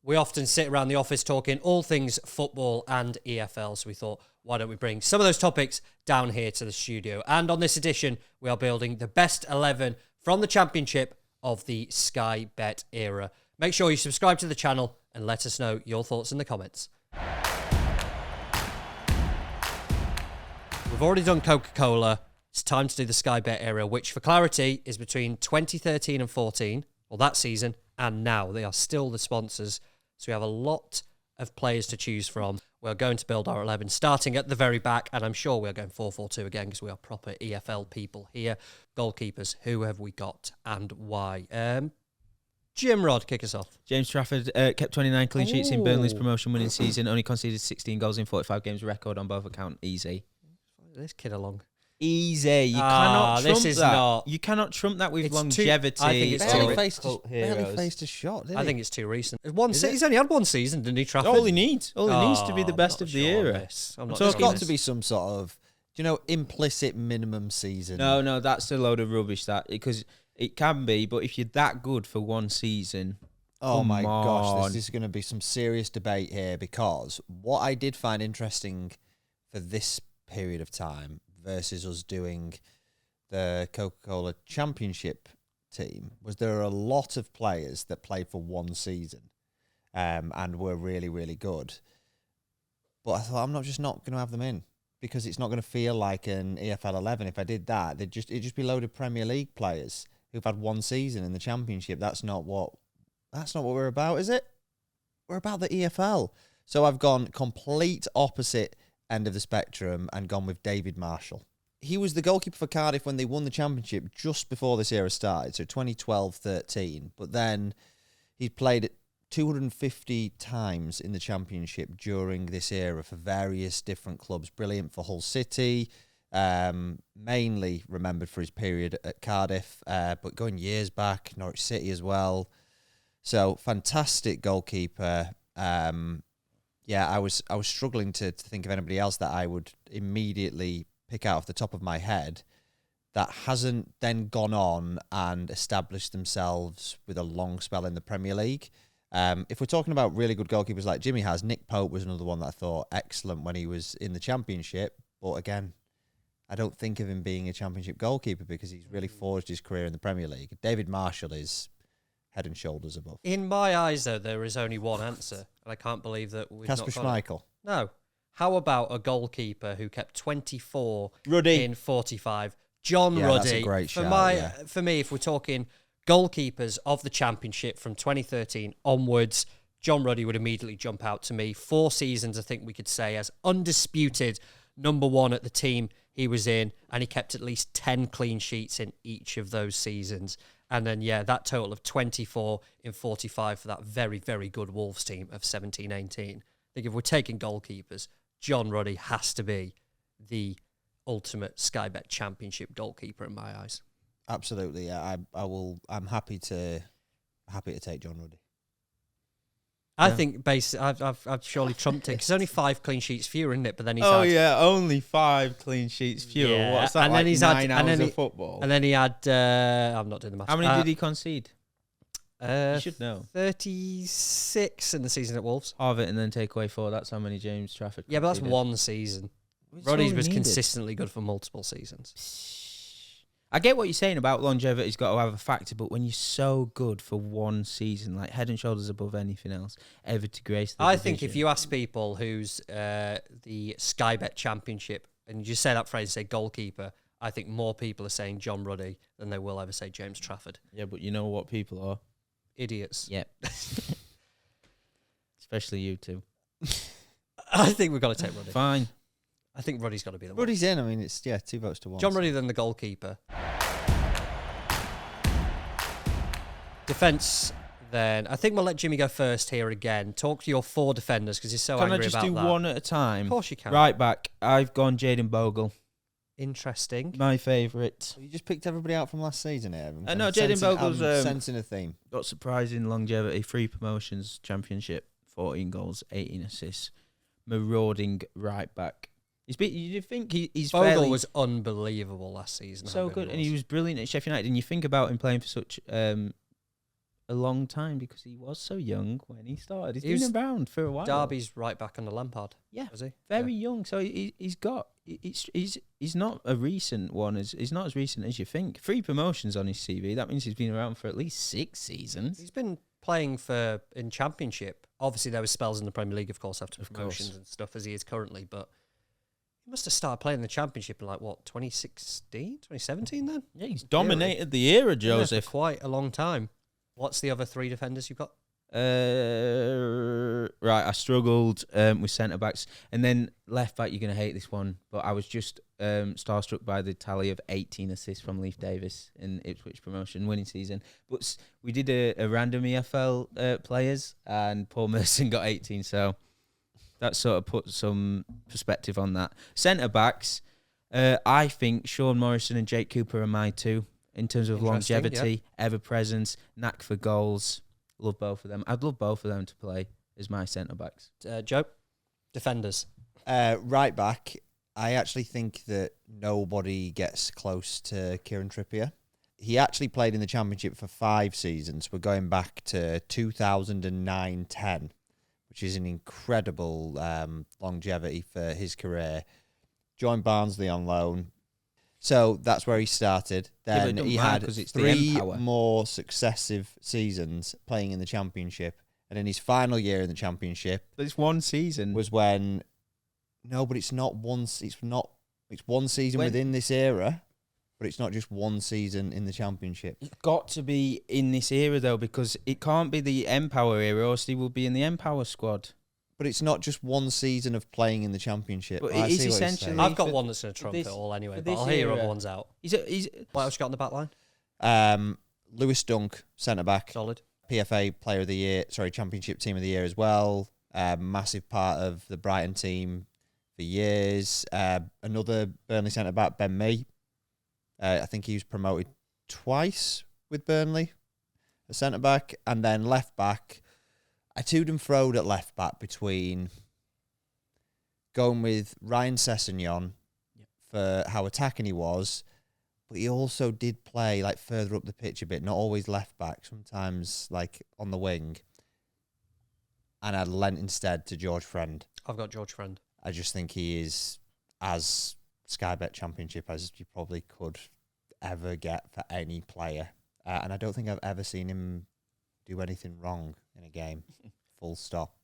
We often sit around the office talking all things football and EFL, so we thought, why don't we bring some of those topics down here to the studio? And on this edition, we are building the best 11 from the Championship of the Sky Bet era. Make sure you subscribe to the channel and let us know your thoughts in the comments. We've already done Coca-Cola. It's time to do the Sky Bet era, which, for clarity, is between 2013 and 14, or that season, and now. They are still the sponsors, so we have a lot of players to choose from. We're going to build our 11, starting at the very back, and I'm sure we're going 4-4-2 again because we are proper EFL people here. Goalkeepers, who have we got and why? Jim Rod, kick us off. James Trafford kept 29 clean sheets in Burnley's promotion-winning season, only conceded 16 goals in 45 games, record on both accounts. Easy. This kid along. Easy. You cannot trump this is that. Not. You cannot trump that with It's longevity. I think it's barely too faced a shot, did he? I think it's too recent. He's only had one season, didn't he, Trafford? All he needs. All he needs to be the best of the era. There's got to be some sort of, implicit minimum season. No, that's a load of rubbish. Because it can be, but if you're that good for one season, oh my gosh, this is going to be some serious debate here, because what I did find interesting for this period of time versus us doing the Coca-Cola Championship team was there are a lot of players that played for one season and were really, really good. But I thought, I'm not going to have them in because it's not going to feel like an EFL 11. If I did that, it'd just be a load of Premier League players who've had one season in the Championship. That's not what we're about, is it? We're about the EFL. So I've gone complete opposite end of the spectrum and gone with David Marshall. He was the goalkeeper for Cardiff when they won the Championship just before this era started, so 2012-13. But then he played 250 times in the Championship during this era for various different clubs. Brilliant for Hull City, mainly remembered for his period at Cardiff, but going years back, Norwich City as well. So fantastic goalkeeper. I was struggling to think of anybody else that I would immediately pick out off the top of my head that hasn't then gone on and established themselves with a long spell in the Premier League. If we're talking about really good goalkeepers like Jimmy has, Nick Pope was another one that I thought excellent when he was in the Championship. But again, I don't think of him being a Championship goalkeeper because he's really forged his career in the Premier League. David Marshall is head and shoulders above. In my eyes, though, there is only one answer, and I can't believe that we've Kasper not got Schmeichel. it. No. How about a goalkeeper who kept 24 Ruddy. in 45? John Ruddy. That's a great shout, For me, if we're talking goalkeepers of the Championship from 2013 onwards, John Ruddy would immediately jump out to me. 4 seasons, I think we could say, as undisputed number one at the team he was in, and he kept at least 10 clean sheets in each of those seasons. And then, that total of 24 in 45 for that very, very good Wolves team of 17-18. I think if we're taking goalkeepers, John Ruddy has to be the ultimate Sky Bet Championship goalkeeper in my eyes. Absolutely, yeah. I'm happy to take John Ruddy. I think I've surely trumped it because only 5 clean sheets fewer, isn't it? But then he's only 5 clean sheets fewer. Yeah. What's that? And like then he's 9 had, hours of football. And then he had. I'm not doing the maths. How many did he concede? You should know. 36 in the season at Wolves. Halve it and then take away 4. That's how many James Trafford. Yeah, but that's conceded. one season. Ruddy was consistently good for multiple seasons. I get what you're saying about longevity's got to have a factor, but when you're so good for one season, like head and shoulders above anything else, ever to grace the division. think if you ask people who's the Sky Bet Championship, and you just say that phrase, say goalkeeper, I think more people are saying John Ruddy than they will ever say James Trafford. Yeah, but you know what people are? Idiots. Yep. Especially you two. I think we've got to take Ruddy. Fine. I think Ruddy's got to be the one. Ruddy's in. I mean, it's 2 votes to 1. John Ruddy, then the goalkeeper. Defence, then. I think we'll let Jimmy go first here again. Talk to your 4 defenders because he's so angry about that. Can I just do one at a time? Of course you can. Right back. I've gone Jayden Bogle. Interesting. My favourite. You just picked everybody out from last season here. No, Jayden Bogle's sensing a theme. Got surprising longevity, 3 promotions, Championship, 14 goals, 18 assists, marauding right back. You think he's Bogle was unbelievable last season. So good, and he was brilliant at Sheffield United. And you think about him playing for such a long time because he was so young when he started. He He's was been around for a while. Derby's right back under Lampard. Yeah, Was he? very young. So he's not a recent one. He's not as recent as you think. 3 promotions on his CV. That means he's been around for at least 6 seasons. He's been playing in Championship. Obviously, there was spells in the Premier League, of course, after promotions and stuff, as he is currently. But he must have started playing the Championship in 2016, 2017 then? Yeah, he's dominated the era, Joseph. For quite a long time. What's the other 3 defenders you've got? Right, I struggled with centre backs, and then left back. You're gonna hate this one, but I was just starstruck by the tally of 18 assists from Leif Davis in Ipswich promotion winning season. But we did a random EFL players, and Paul Merson got 18, so that sort of put some perspective on that. Centre backs, I think Sean Morrison and Jake Cooper are my 2 in terms of longevity, ever presence, knack for goals. Love both of them. I'd love both of them to play as my centre backs. Joe, defenders. Right back, I actually think that nobody gets close to Kieran Trippier. He actually played in the Championship for 5 seasons. We're going back to 2009-10, which is an incredible longevity for his career. Joined Barnsley on loan. So that's where he started. Then he had 3 more successive seasons playing in the Championship. And in his final year in the Championship... But it's 1 season. ...was when... No, but it's not one... It's 1 season within this era, but it's not just 1 season in the Championship. It's got to be in this era, though, because it can't be the Empower era, or else he will be in the Empower squad. But it's not just 1 season of playing in the Championship. But it is essentially... I've got one that's going to trump it all anyway, but I'll hear your other ones out. What else you got on the back line? Lewis Dunk, centre-back. Solid. PFA Player of the Year, Championship Team of the Year as well. Massive part of the Brighton team for years. Another Burnley centre-back, Ben Mee. I think he was promoted twice with Burnley, a centre-back. And then left-back... I toed and froed at left back between going with Ryan Sessegnon for how attacking he was, but he also did play further up the pitch a bit, not always left back, sometimes on the wing. And I lent instead to George Friend. I've got George Friend. I just think he is as Sky Bet Championship as you probably could ever get for any player. And I don't think I've ever seen him do anything wrong in a game, full stop.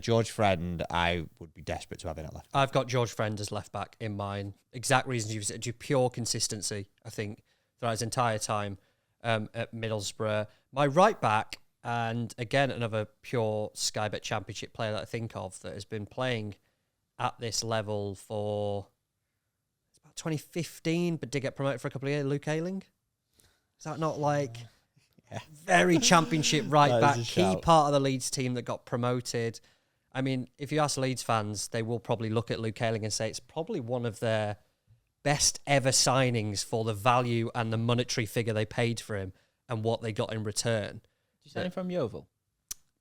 George Friend, I would be desperate to have in at left. I've got George Friend as left back in mine. Exact reasons you've said, pure consistency, I think, throughout his entire time at Middlesbrough. My right back, and again, another pure Sky Bet Championship player that I think of that has been playing at this level for about 2015, but did get promoted for a couple of years, Luke Ayling. Is that not very Championship right back, key part of the Leeds team that got promoted? I mean, if you ask Leeds fans, they will probably look at Luke Ayling and say it's probably one of their best ever signings for the value and the monetary figure they paid for him and what they got in return. Did you sign him from Yeovil?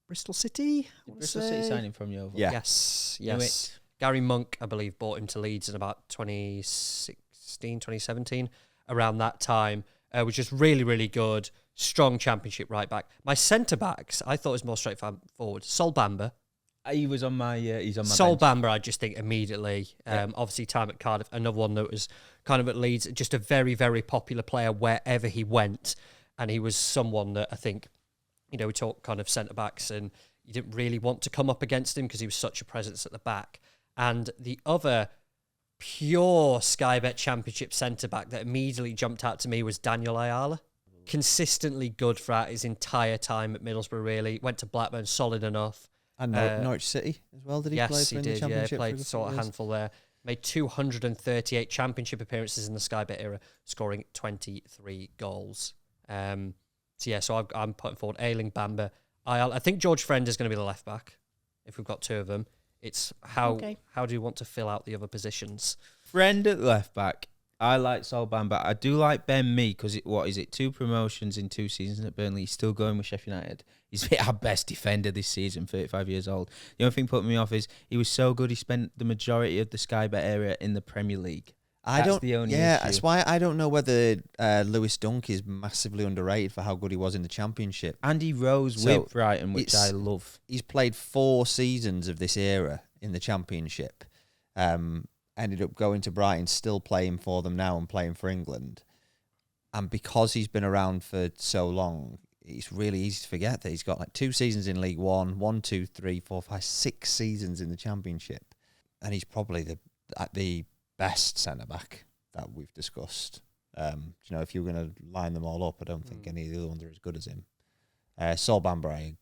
Bristol City? Bristol City signing from Yeovil? Yeah. Yes. Gary Monk, I believe, bought him to Leeds in about 2016, 2017, around that time, which is really, really good. Strong Championship right back. My centre backs, I thought was more straightforward. Sol Bamba. He was on my. He's on my. Sol bench. Bamba, I just think immediately. Obviously, time at Cardiff. Another one that was kind of at Leeds. Just a very, very popular player wherever he went, and he was someone that I think, we talk kind of centre backs, and you didn't really want to come up against him because he was such a presence at the back. And the other pure Sky Bet Championship centre back that immediately jumped out to me was Daniel Ayala. Consistently good throughout his entire time at Middlesbrough, really. Went to Blackburn, solid enough. And Norwich City as well, did he play for in the Championship? Yes, he played sort of handful there. Made 238 Championship appearances in the Sky Bet era, scoring 23 goals. So I'm putting forward Ayling, Bamba. I think George Friend is going to be the left back, if we've got 2 of them. It's how do you want to fill out the other positions? Friend at left back. I like Sol Bamba. I do like Ben Mee because 2 promotions in 2 seasons at Burnley. He's still going with Sheffield United. He's our best defender this season, 35 years old. The only thing putting me off is he was so good he spent the majority of the Sky Bet area in the Premier League. That's the only issue. That's why I don't know whether Lewis Dunk is massively underrated for how good he was in the Championship. And he rose with Brighton, which I love. He's played 4 seasons of this era in the Championship. Ended up going to Brighton, still playing for them now and playing for England. And because he's been around for so long, it's really easy to forget that he's got like 2 seasons in League One, 1, 2, 3, 4, 5, 6 seasons in the Championship. And he's probably the best centre-back that we've discussed. If you were going to line them all up, I don't think any of the other ones are as good as him. Sol Bamba,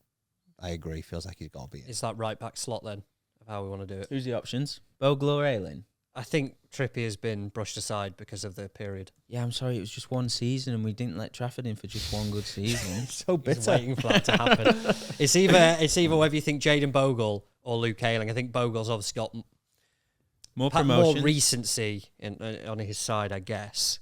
I agree, feels like he's got to be in. Is that right-back slot then, of how we want to do it? Who's the options? Bogle or Ayling? I think Trippier's been brushed aside because of the period. Yeah, I'm sorry, it was just 1 season and we didn't let Trafford in for just 1 good season. So bitter. He's waiting for that to happen. It's either whether you think Jayden Bogle or Luke Ayling. I think Bogle's obviously got more recency on his side, I guess.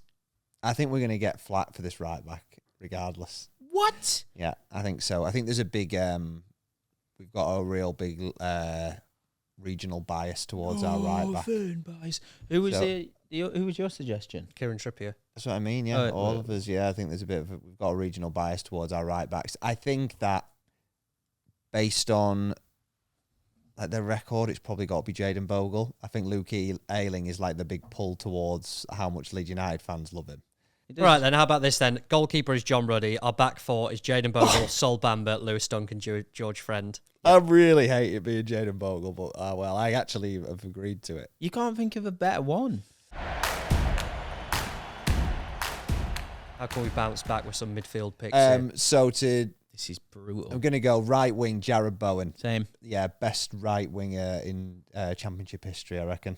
I think we're going to get flat for this right back, regardless. What? Yeah, I think so. I think there's a big, we've got a real big regional bias towards our right back. Bias. Who was who was your suggestion? Kieran Trippier. That's what I mean. Yeah, all of us. Yeah, I think there's a bit of we've got a regional bias towards our right backs. I think that based on like their record, it's probably got to be Jayden Bogle. I think Luke Ayling is like the big pull towards how much Leeds United fans love him. Right, then how about this then? Goalkeeper is John Ruddy. Our back 4 is Jayden Bogle, Sol Bamba, Lewis Dunk and George Friend. I really hate it being Jayden Bogle, but I actually have agreed to it. You can't think of a better one. How can we bounce back with some midfield picks? This is brutal. I'm going to go right wing, Jared Bowen. Same. Yeah, best right winger in Championship history, I reckon.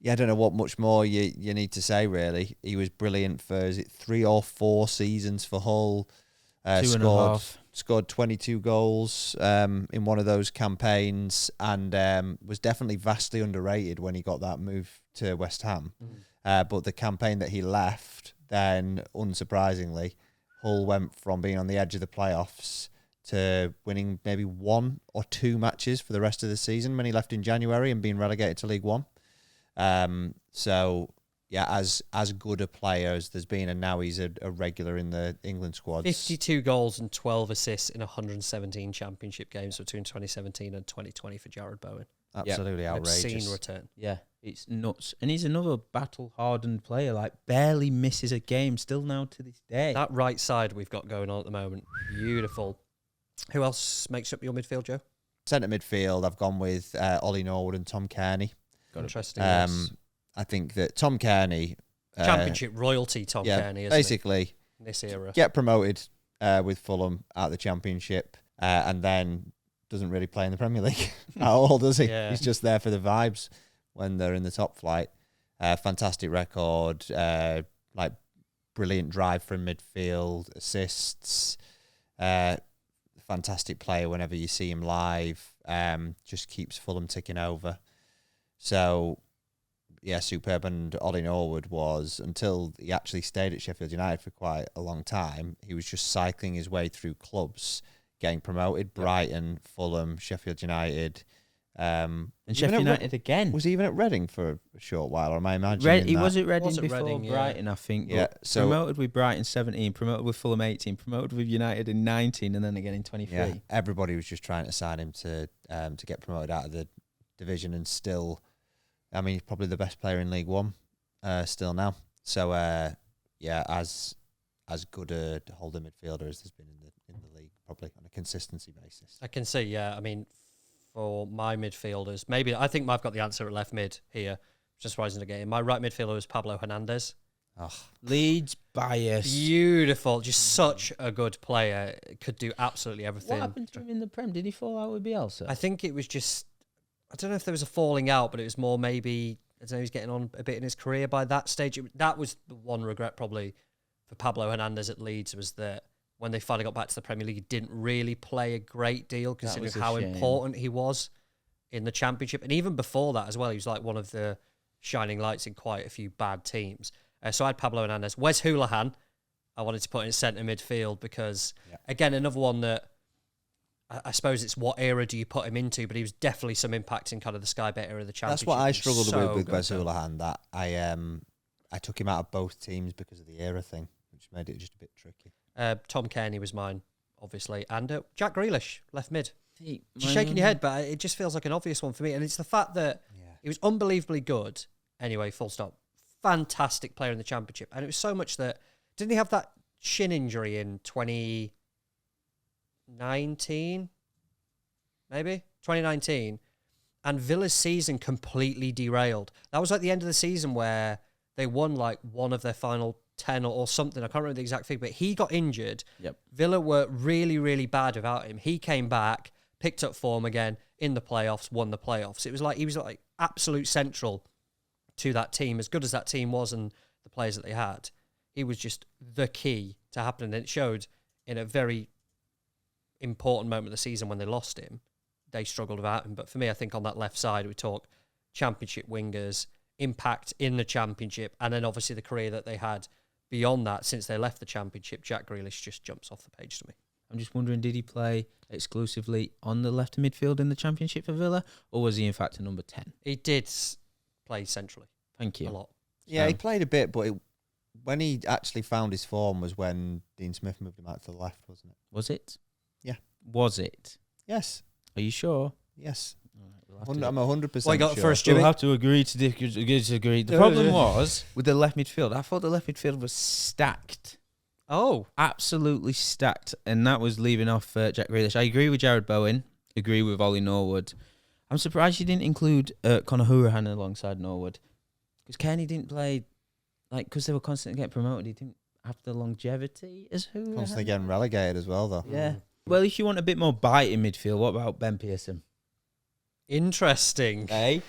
Yeah, I don't know what much more you need to say, really. He was brilliant for, is it 3 or 4 seasons for Hull? 2.5. Scored 22 goals in one of those campaigns and was definitely vastly underrated when he got that move to West Ham. But the campaign that he left, then, unsurprisingly, Hull went from being on the edge of the playoffs to winning maybe 1 or 2 matches for the rest of the season when he left in January and being relegated to League One. So yeah, as good a player as there's been, and now he's a regular in the England squad. 52 goals and 12 assists in 117 Championship games between 2017 and 2020 for Jared Bowen. Absolutely outrageous. Obscene return. Yeah, it's nuts. And he's another battle-hardened player, like barely misses a game still now to this day. That right side we've got going on at the moment, beautiful. Who else makes up your midfield, Joe? Centre midfield, I've gone with Ollie Norwood and Tom Kearney. Interesting. Yes. I think that Tom Kearney... Championship royalty Tom Kearney, isn't basically, in this era. Get promoted with Fulham at the Championship and then doesn't really play in the Premier League at all, does he? Yeah. He's just there for the vibes when they're in the top flight. Fantastic record, like brilliant drive from midfield, assists, fantastic player whenever you see him live, just keeps Fulham ticking over. So, yeah, superb. And Ollie Norwood was, until he actually stayed at Sheffield United for quite a long time, he was just cycling his way through clubs, getting promoted. Brighton, Fulham, Sheffield United. And Sheffield United again. Was he even at Reading for a short while, or am I imagining He that? was at Reading Was at before Reading, Brighton, I think. Yeah, so promoted with Brighton 17, promoted with Fulham 18, promoted with United in 19, and then again in 23. Yeah, everybody was just trying to sign him to get promoted out of the division, and still... I mean, he's probably the best player in League One still now. So, yeah, as good a holding midfielder as there's been in the league, probably on a consistency basis. I can see, yeah. I mean, for my midfielders, maybe I think I've got the answer at left mid here. Just rising the game. My right midfielder was Pablo Hernandez. Oh, Leeds bias. Beautiful, just such a good player. Could do absolutely everything. What happened to him in the Prem? Did he fall out with Bielsa? I think it was just... I don't know if there was a falling out, but it was more maybe, I don't know, he's getting on a bit in his career by that stage. That was the one regret probably for Pablo Hernandez at Leeds, was that when they finally got back to the Premier League, he didn't really play a great deal considering how important he was in the Championship. And even before that as well, he was like one of the shining lights in quite a few bad teams. So I had Pablo Hernandez. Wes Hoolahan, I wanted to put in centre midfield because, again, another one that, I suppose it's what era do you put him into, but he was definitely some impact in kind of the Sky Bet era of the Championship. That's what I struggled with Wes Hoolahan, that I took him out of both teams because of the era thing, which made it just a bit tricky. Tom Kearney was mine, obviously, and Jack Grealish, left mid. See, You're shaking your head, but it just feels like an obvious one for me. And it's the fact that he was unbelievably good. Anyway, full stop. Fantastic player in the Championship. And it was so much that... Didn't he have that shin injury in 2019? Maybe? 2019. And Villa's season completely derailed. That was like the end of the season where they won like one of their final 10 or something. I can't remember the exact figure, but he got injured. Yep. Villa were really, really bad without him. He came back, picked up form again in the playoffs, won the playoffs. It was like he was like absolute central to that team. As good as that team was and the players that they had, he was just the key to happening. And it showed in a very important moment of the season when they lost him. They struggled without him. But for me, I think on that left side, we talk Championship wingers, impact in the Championship, and then obviously the career that they had beyond that since they left the Championship. Jack Grealish just jumps off the page to me. I'm just wondering, did he play exclusively on the left midfield in the Championship for Villa, or was he in fact a number 10? He did play centrally. Thank you. A lot. Yeah, he played a bit, but when he actually found his form was when Dean Smith moved him out to the left, wasn't it? Was it? Yeah. Was it? Yes. Are you sure? Yes. We'll I'm 100% What you got sure. first, Jimmy? We'll have to agree to disagree. The problem was with the left midfield. I thought the left midfield was stacked. Oh. Absolutely stacked. And that was leaving off Jack Grealish. I agree with Jared Bowen. Agree with Ollie Norwood. I'm surprised you didn't include Conor Hourihane alongside Norwood. Because Kenny didn't play, because they were constantly getting promoted, he didn't have the longevity as Hourihane. Constantly getting relegated as well, though. Yeah. Well, if you want a bit more bite in midfield, what about Ben Pearson? Interesting. Okay.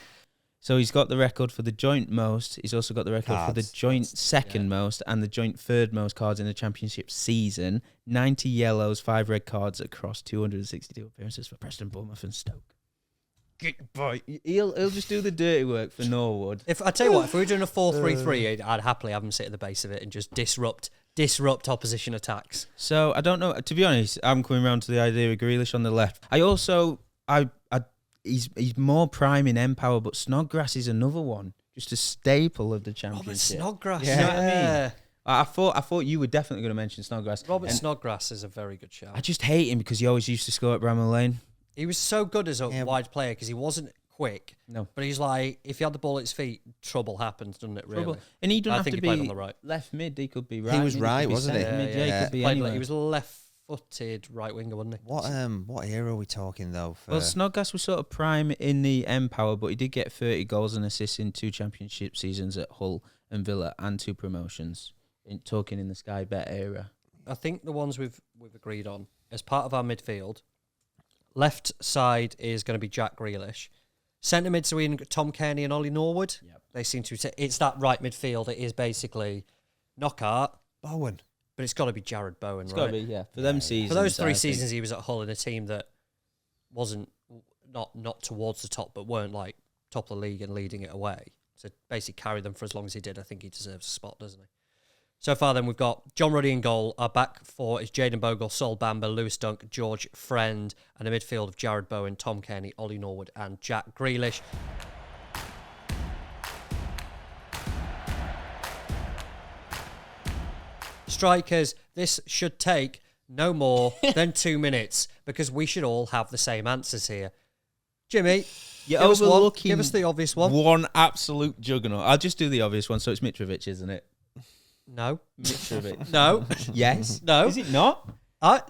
So he's got the record for the joint most. He's also got the record for the joint second most and the joint third most cards in the Championship season. 90 yellows, 5 red cards across 262 appearances for Preston, Bournemouth and Stoke. Good boy. He'll just do the dirty work for Norwood. If I tell you what, if we were doing a 4-3-3, I'd happily have him sit at the base of it and just disrupt opposition attacks. So I don't know. To be honest, I'm coming around to the idea of Grealish on the left. He's more prime in Empower, but Snodgrass is another one, just a staple of the Championship. Robert Snodgrass, You know what I mean? I thought you were definitely going to mention Snodgrass. Snodgrass is a very good shout. I just hate him because he always used to score at Bramall Lane. He was so good as a wide player because he wasn't quick. No, but he's like, if he had the ball at his feet, trouble happens, doesn't it? Really? Trouble. And he doesn't have to he be played on the right. left mid. He could be right. He was right, wasn't he? Mid, he could be anywhere. He was left-footed right winger, wasn't he? What era are we talking though? Well, Snodgrass was sort of prime in the Empower, but he did get 30 goals and assists in 2 Championship seasons at Hull and Villa and 2 promotions. Talking in the Sky Bet era. I think the ones we've agreed on as part of our midfield. Left side is going to be Jack Grealish. Centre mid, so we got Tom Kearney and Ollie Norwood. Yep. They seem to. It's that right midfield. It is basically Knockaert, Bowen, but it's got to be Jared Bowen, It's right? got to be, yeah. For them seasons. For those 3 I think. seasons, he was at Hull in a team that wasn't not towards the top, but weren't like top of the league and leading it away. So basically carry them for as long as he did. I think he deserves a spot, doesn't he? So far, then, we've got John Ruddy in goal. Our back 4 is Jayden Bogle, Sol Bamba, Lewis Dunk, George Friend, and a midfield of Jared Bowen, Tom Kearney, Ollie Norwood, and Jack Grealish. Strikers, this should take no more than 2 minutes because we should all have the same answers here. Jimmy, You're give us one. overlooking Give us the obvious one. One absolute juggernaut. I'll just do the obvious one. So it's Mitrovic, isn't it? No. Mitrovic. No. Yes. No. Is it not?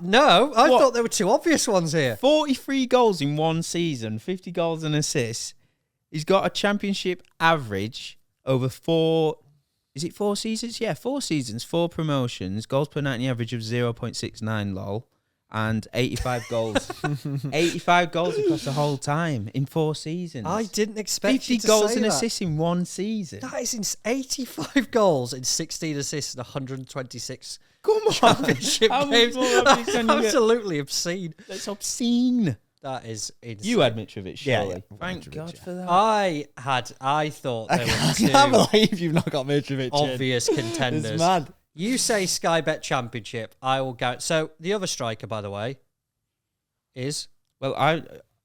No. I What? thought there were 2 obvious ones here. 43 goals in 1 season, 50 goals and assists. He's got a Championship average over 4... Is it 4 seasons? Yeah, 4 seasons, 4 promotions, goals per 90 average of 0.69 lol, and 85 goals. 85 goals across the whole time in 4 seasons. I didn't expect 50 you to goals say and that. assists in 1 season. That is 85 goals and 16 assists and 126 Come on. championship How much games. more obvious can you get? Absolutely obscene. That's obscene. That is insane. You had Mitrovic, surely. Yeah. Thank Mitrovic, God yeah. for that. I thought there were I 2 can't believe you've not got Mitrovic. obvious contenders. It's mad. You say Sky Bet Championship. I will go. So the other striker, by the way, is Well,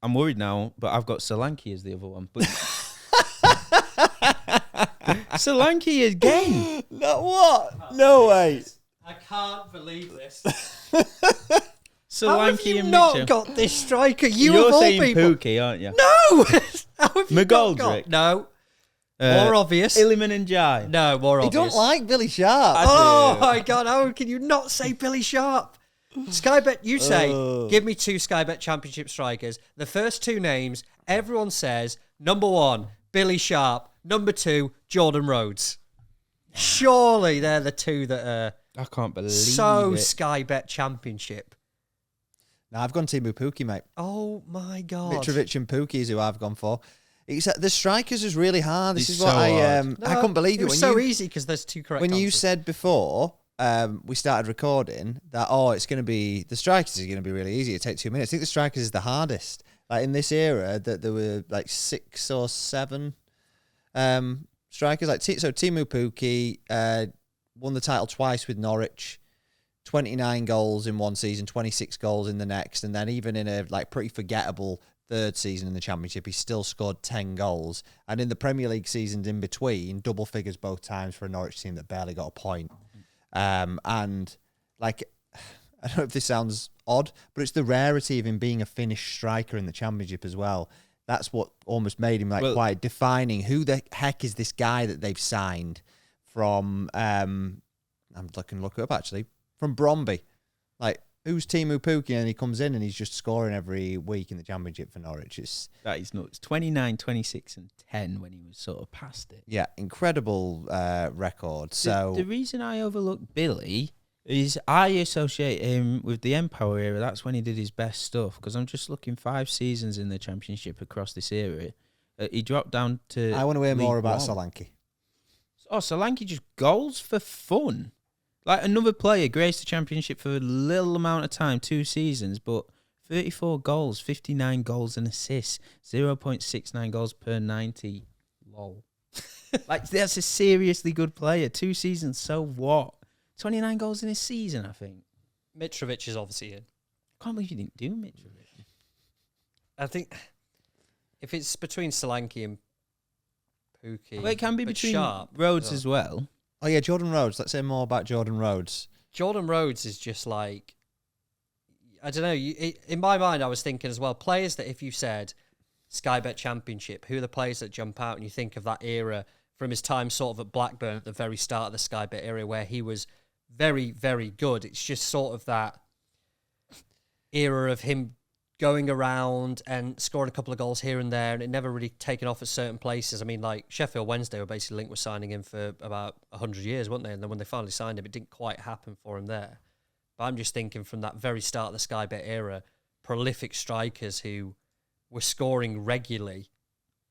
I'm worried now, but I've got Solanke as the other one. But Solanke again. No, what? No way. I can't believe this. Solanke How have you and not Mitchell. got this striker? You're of all saying people. Pookie, aren't you? No! How have you not McGoldrick? got? No. More obvious. Illiman and Jai. No, more You obvious. don't like Billy Sharp. Oh my God! How can you not say Billy Sharp? Sky Bet, you say, give me 2 Sky Bet Championship strikers. The first 2 names, everyone says, number 1, Billy Sharp. Number 2, Jordan Rhodes. Surely they're the 2 that are I can't believe so it. Sky Bet Championship. No, I've gone Timu Pukki, mate. Oh my God. Mitrovic and Pukki is who I've gone for. Except the strikers is really hard. This It's is what so hard. I couldn't believe it was when so you easy because there's 2 correct when you answers. said before we started recording that it's going to be the strikers is going to be really easy. It takes 2 minutes. I think the strikers is the hardest. Like in this era, that there were like 6 or 7 strikers. Like so, Timu Pukki won the title twice with Norwich. 29 goals in one season, 26 goals in the next, and then even in a like pretty forgettable third season in the Championship, he still scored 10 goals. And in the Premier League seasons in between, double figures both times for a Norwich team that barely got a point. And like, I don't know if this sounds odd, but it's the rarity of him being a Finnish striker in the Championship as well. That's what almost made him quite defining. Who the heck is this guy that they've signed from? I'm looking look up actually from Bromby. Like, who's Timu Pukki? And he comes in and he's just scoring every week in the Championship for Norwich. That is nuts. 29, 26 and 10 when he was sort of past it. Yeah, incredible record. So the reason I overlooked Billy is I associate him with the Empower era. That's when he did his best stuff. Because I'm just looking 5 seasons in the Championship across this era. He dropped down to I want to hear more League about One. Solanke. Oh, Solanke just goals for fun. Like another player graced the Championship for a little amount of time, 2 seasons, but 34 goals, 59 goals and assists, 0.69 goals per 90. Lol. Like, that's a seriously good player. 2 seasons, so what? 29 goals in a season, I think. Mitrovic is obviously in. I can't believe you didn't do Mitrovic. I think if it's between Solanke and Pukki, Well, it can be but between Sharp, Rhodes as well. Oh yeah, Jordan Rhodes. Let's say more about Jordan Rhodes. Jordan Rhodes is just like, I don't know. In my mind, I was thinking as well, players that if you said Sky Bet Championship, who are the players that jump out and you think of that era from his time sort of at Blackburn at the very start of the Sky Bet era where he was very, very good. It's just sort of that era of him going around and scoring a couple of goals here and there, and it never really taken off at certain places. I mean, like Sheffield Wednesday were basically linked with signing him for about 100 years, weren't they? And then when they finally signed him, it didn't quite happen for him there. But I'm just thinking from that very start of the Sky Bet era, prolific strikers who were scoring regularly,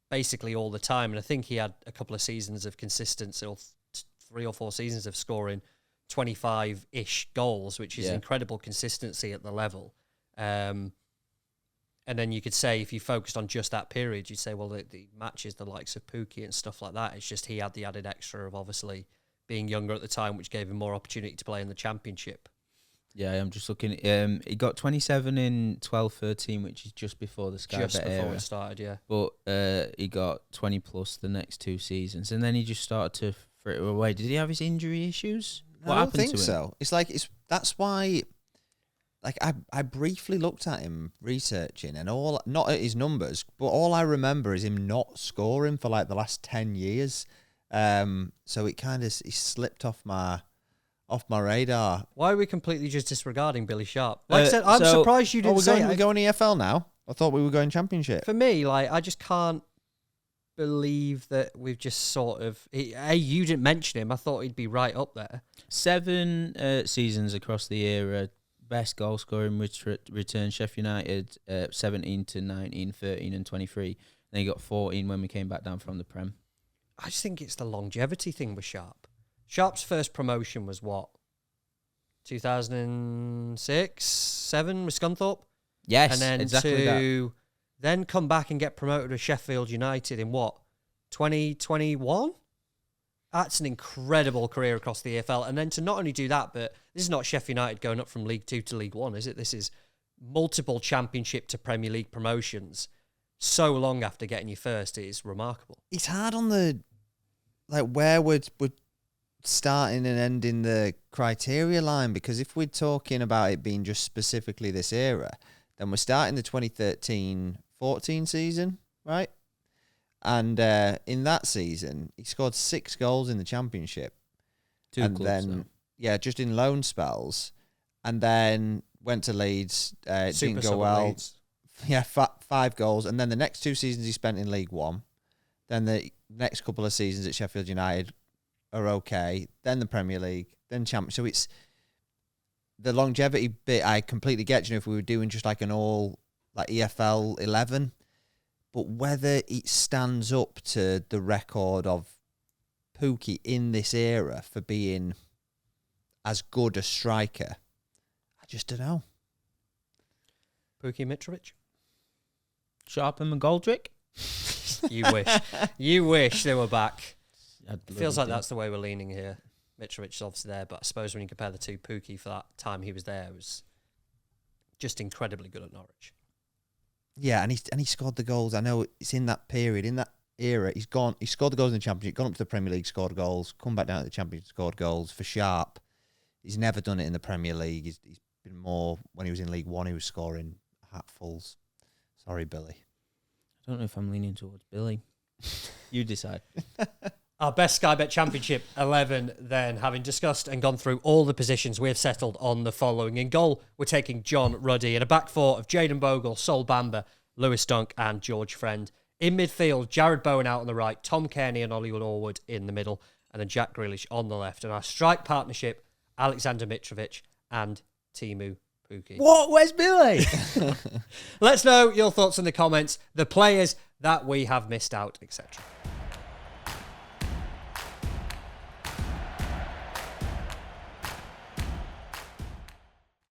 basically all the time. And I think he had a couple of seasons of consistency, or 3 or 4 seasons of scoring 25-ish goals, which is incredible consistency at the level. And then you could say, if you focused on just that period, you'd say, well, the matches, the likes of Pukki and stuff like that, it's just he had the added extra of obviously being younger at the time, which gave him more opportunity to play in the Championship. Yeah, I'm just looking. He got 27 in 12-13, which is just before the Sky Just Bet before era. it started, yeah. But he got 20 plus the next 2 seasons, and then he just started to fritter away. Did he have his injury issues? I don't think so. It's like that's why. Like I briefly looked at him researching, and not at his numbers, but all I remember is him not scoring for like the last 10 years. So it kind of he slipped off my radar. Why are we completely just disregarding Billy Sharp? Like I said, I'm surprised you didn't say we're going EFL now. I thought we were going Championship. For me, like, I just can't believe that we've just sort of... you didn't mention him. I thought he'd be right up there. 7 seasons across the era. Best goal scoring return, Sheffield United, 17 to 19, 13 and 23. Then he got 14 when we came back down from the Prem. I just think it's the longevity thing with Sharp. Sharp's first promotion was what? 2006, 7 with Scunthorpe? Yes, and then exactly that. Then come back and get promoted to Sheffield United in what? 2021? That's an incredible career across the EFL. And then to not only do that, but this is not Sheffield United going up from League 2 to League 1, is it? This is multiple Championship to Premier League promotions so long after getting your first. It is remarkable. It's hard on the like where would starting and ending the criteria line? Because if we're talking about it being just specifically this era, then we're starting the 2013-14 season, right? And in that season, he scored 6 goals in the championship. Just in loan spells, and then went to Leeds. Didn't go well. Leeds. Yeah, 5 goals, and then the next 2 seasons he spent in League One. Then the next couple of seasons at Sheffield United are okay. Then the Premier League, then Champions. So it's the longevity bit. I completely get. You know, if we were doing just like an all like EFL 11, but whether it stands up to the record of Pukki in this era for being as good a striker, I just don't know. Pukki Mitrovic? Sharp and McGoldrick? You wish they were back. It feels like that's the way we're leaning here. Mitrovic is obviously there, but I suppose when you compare the two, Pukki for that time he was there was just incredibly good at Norwich. Yeah, and he scored the goals. I know it's in that period, in that era, he scored the goals in the Championship, gone up to the Premier League, scored goals, come back down to the Championship, scored goals. For Sharp, he's never done it in the Premier League. He's been more, when he was in League One, he was scoring hatfuls. Sorry, Billy. I don't know if I'm leaning towards Billy. You decide. Our best Sky Bet Championship 11 then, having discussed and gone through all the positions, we have settled on the following. In goal, we're taking John Ruddy. In a back four of Jayden Bogle, Sol Bamba, Lewis Dunk and George Friend. In midfield, Jared Bowen out on the right, Tom Kearney and Ollie Norwood in the middle, and then Jack Grealish on the left. And our strike partnership, Alexander Mitrovic and Teemu Pukki. What? Where's Billy? Let's know your thoughts in the comments, the players that we have missed out, etc.